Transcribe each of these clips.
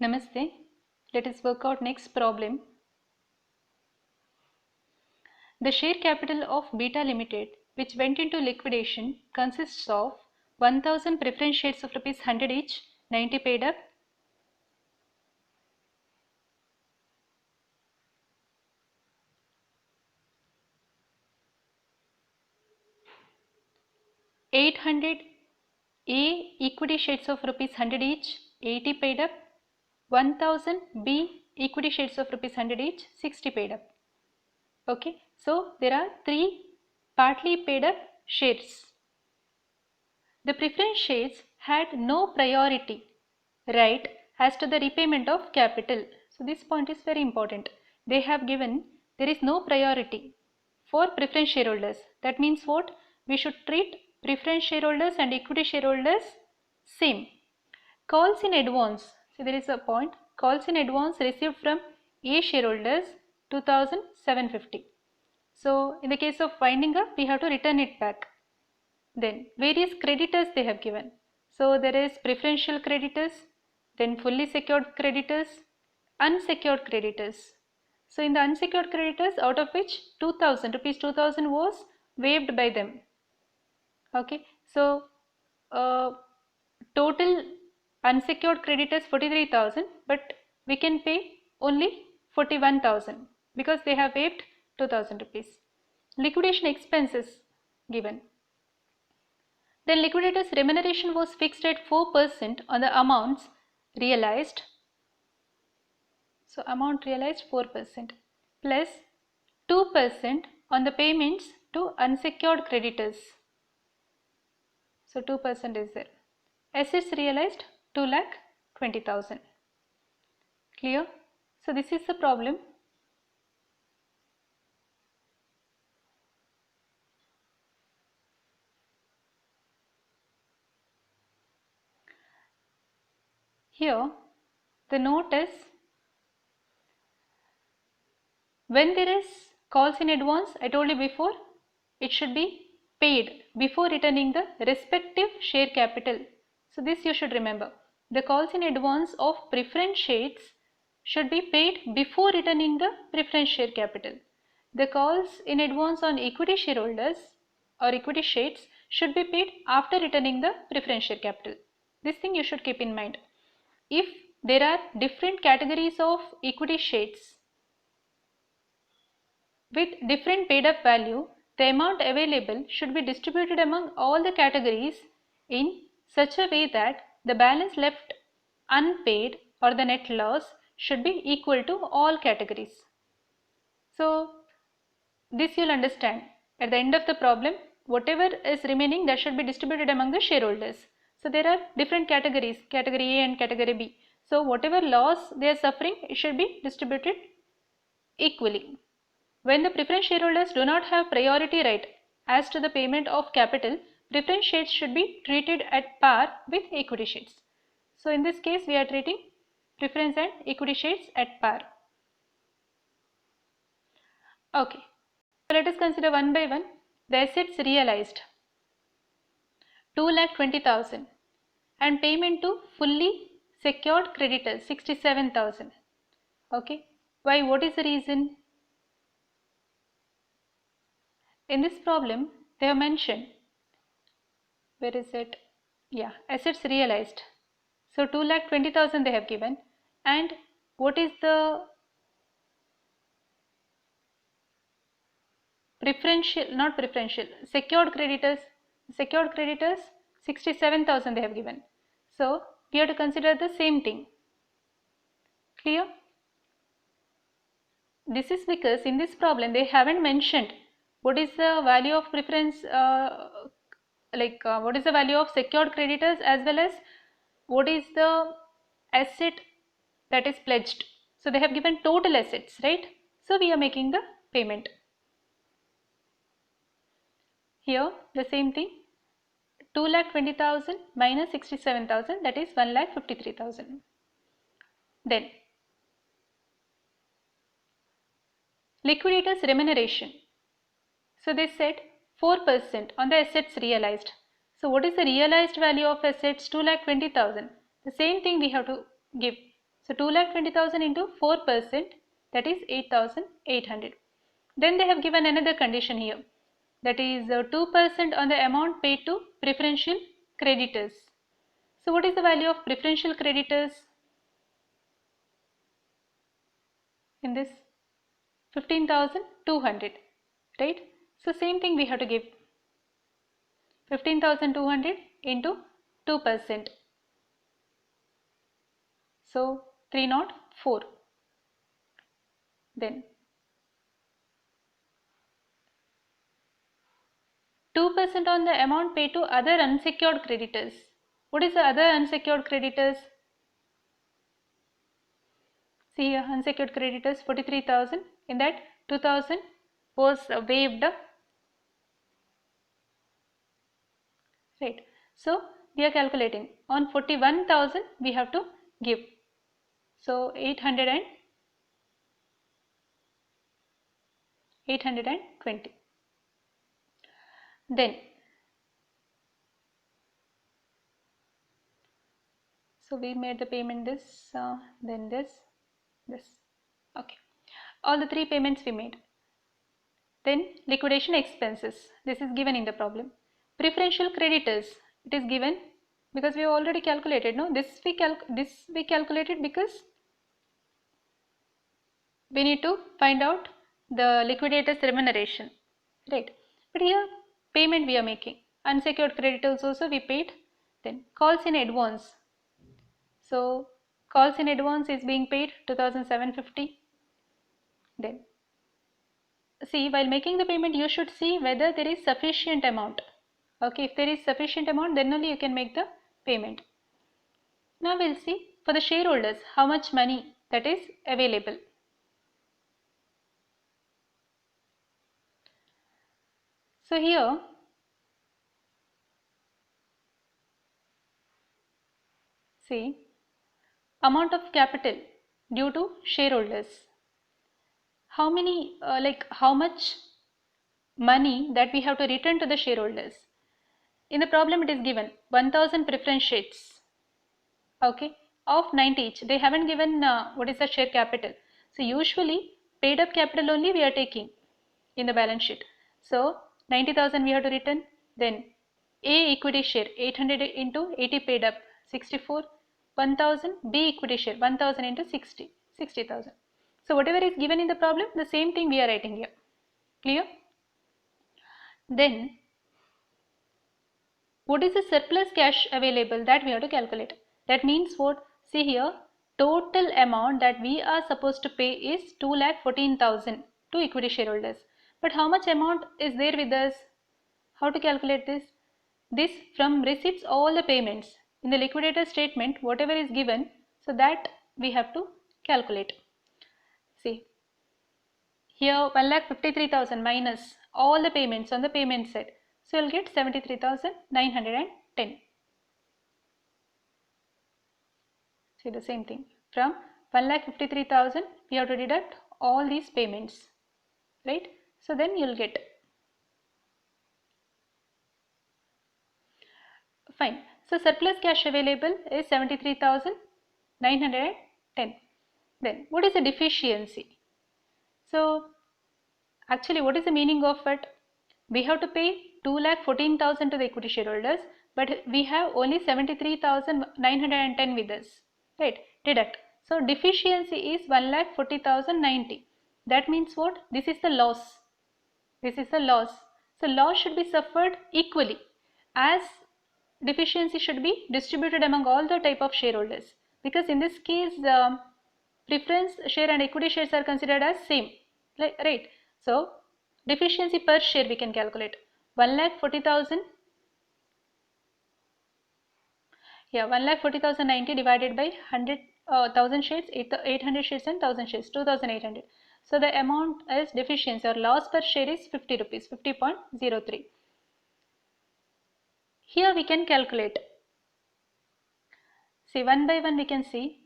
Namaste. Let us work out next problem. The share capital of Beta Limited, which went into liquidation, consists of 1000 preference shares of ₹100 each, 90 paid up, ₹800 A equity shares of ₹100 each, 80 paid up, 1000 B equity shares of ₹100 each, 60 paid up. Okay, so there are three partly paid up shares. The preference shares had no priority right as to the repayment of capital. So this point is very important. They have given there is no priority for preference shareholders. That means what? We should treat preference shareholders and equity shareholders same. Calls in advance. So there is a point. Calls in advance received from A shareholders 2750. So in the case of winding up, we have to return it back. Then various creditors they have given. So there is preferential creditors, then fully secured creditors, unsecured creditors. So in the unsecured creditors, out of which rupees 2000 was waived by them. Okay, so total unsecured creditors 43,000, but we can pay only 41,000 because they have waived 2000 rupees. Liquidation expenses given. Then liquidator's remuneration was fixed at 4% on the amounts realized. So amount realized 4% plus 2% on the payments to unsecured creditors. So 2% is there. Assets realized 2,20,000. Clear? So this is the problem. Here the note is when there is calls in advance, I told you before, it should be paid before returning the respective share capital. So this you should remember. The calls in advance of preference shares should be paid before returning the preference share capital. The calls in advance on equity shareholders or equity shares should be paid after returning the preference share capital. This thing you should keep in mind. If there are different categories of equity shares with different paid up value, the amount available should be distributed among all the categories in such a way that the balance left unpaid or the net loss should be equal to all categories. So this you'll understand. At the end of the problem, whatever is remaining that should be distributed among the shareholders. So there are different categories, category A and category B. So whatever loss they are suffering, it should be distributed equally. When the preference shareholders do not have priority right as to the payment of capital, preference shares should be treated at par with equity shares. So in this case, we are treating preference and equity shares at par. Okay, so let us consider one by one. The assets realized 2,20,000 and payment to fully secured creditors 67,000. Okay, why? What is the reason? In this problem, they have mentioned, where is it? Yeah, assets realized. So 2,20,000 they have given, and what is the preferential, not preferential, secured creditors? Secured creditors 67,000 they have given. So we have to consider the same thing. Clear? This is because in this problem they haven't mentioned what is the value of preference, what is the value of secured creditors as well as what is the asset that is pledged. So they have given total assets, right? So we are making the payment. Here the same thing, 2,20,000 minus 67,000, that is 1,53,000. Then liquidators remuneration. So they said 4% on the assets realized. So what is the realized value of assets? 2,20,000. The same thing we have to give. So 2,20,000 into 4%, that is 8,800. Then they have given another condition here, that is 2% on the amount paid to preferential creditors. So what is the value of preferential creditors in this? 15,200, right? So same thing we have to give 15,200 into 2%. So 304. Then 2% on the amount paid to other unsecured creditors. What is the other unsecured creditors? See here, unsecured creditors 43,000. In that 2,000 was waived. Right. So we are calculating on 41,000 we have to give. So 820. Then so we made the payment this, then this. Okay. All the three payments we made. Then liquidation expenses. This is given in the problem. Preferential creditors. It is given because we have already calculated. No, this we calculated because we need to find out the liquidator's remuneration, right? But here payment we are making. Unsecured creditors also we paid. Then calls in advance. So calls in advance is being paid 2,750. Then see, while making the payment you should see whether there is sufficient amount. Okay, if there is sufficient amount then only you can make the payment. Now we'll see for the shareholders how much money that is available. So here see amount of capital due to shareholders. How many how much money that we have to return to the shareholders. In the problem it is given 1000 preference shares, okay, of 90 each. They haven't given what is the share capital. So usually paid up capital only we are taking in the balance sheet. So 90,000 we have to return. Then A equity share 800 into 80 paid up 64, 1000. B equity share 1000 into 60, 60,000. So whatever is given in the problem, the same thing we are writing here. Clear? Then what is the surplus cash available that we have to calculate? That means what? See here, total amount that we are supposed to pay is 2,14,000 to equity shareholders. But how much amount is there with us? How to calculate this? This from receipts all the payments. In the liquidator statement, whatever is given, so that we have to calculate. See, here 1,53,000 minus all the payments on the payment side. So you'll get 73,910. See the same thing. From 1,53,000 we have to deduct all these payments, right? So then you'll get. Fine. So surplus cash available is 73,910. Then what is the deficiency? So actually what is the meaning of it? We have to pay 2,14,000 to the equity shareholders, but we have only 73,910 with us, right? Deduct. So deficiency is 1,40,090. That means what? This is the loss. This is the loss. So loss should be suffered equally, as deficiency should be distributed among all the type of shareholders, because in this case preference share and equity shares are considered as same, right? So deficiency per share we can calculate 1,40,000. Yeah, 1,40,090 divided by 100,000 shares, 800 shares and 1000 shares, 2,800. So the amount as deficiency or loss per share is 50 rupees, 50.03. Here we can calculate. See, one by one we can see.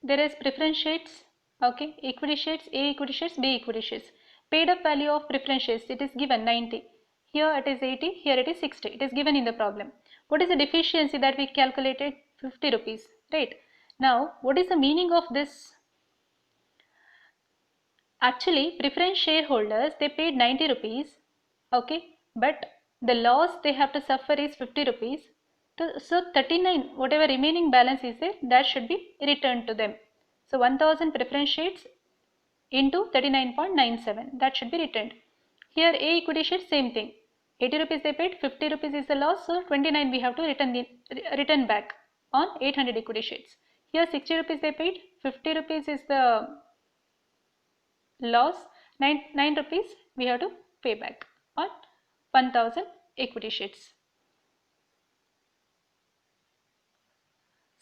There is preference shares, okay, equity shares, A equity shares, B equity shares. Paid up value of preference shares, it is given 90. Here it is 80, here it is 60. It is given in the problem. What is the deficiency that we calculated? 50 rupees, right? Now what is the meaning of this? Actually preference shareholders, they paid 90 rupees, okay, but the loss they have to suffer is 50 rupees. So 39, whatever remaining balance is there, that should be returned to them. So 1000 preference shares into 39.97, that should be returned. Here A equity share, same thing, 80 rupees they paid, 50 rupees is the loss, so 29 we have to return back on 800 equity shares. Here 60 rupees they paid, 50 rupees is the loss, 9 rupees we have to pay back on 1000 equity shares.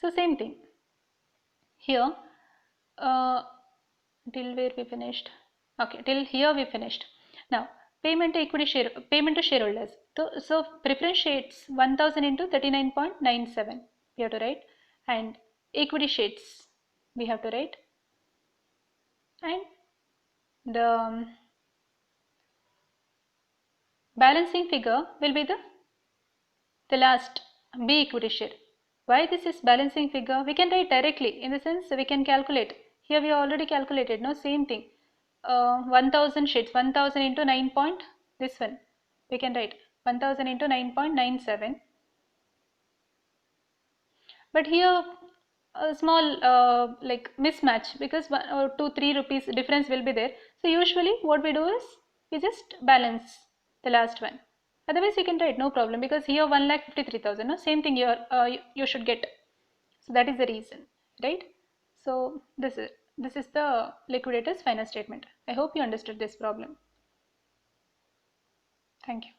So same thing here, till where we finished? Okay, till here we finished. Now payment to equity share, payment to shareholders. So preference shares 1000 into 39.97 we have to write, and equity shares we have to write, and the balancing figure will be the last B equity share. Why this is balancing figure? We can write directly, in the sense we can calculate. Here we already calculated, no, same thing. 1000 shares, 1000 into 9 point, this one we can write 1000 into 9.97. But here a small like mismatch, because 1 or 2 3 rupees difference will be there. So usually what we do is we just balance the last one. Otherwise you can write, no problem, because here 1,53,000, no, same thing here you should get. So that is the reason, right? So this is the liquidator's final statement. I hope you understood this problem. Thank you.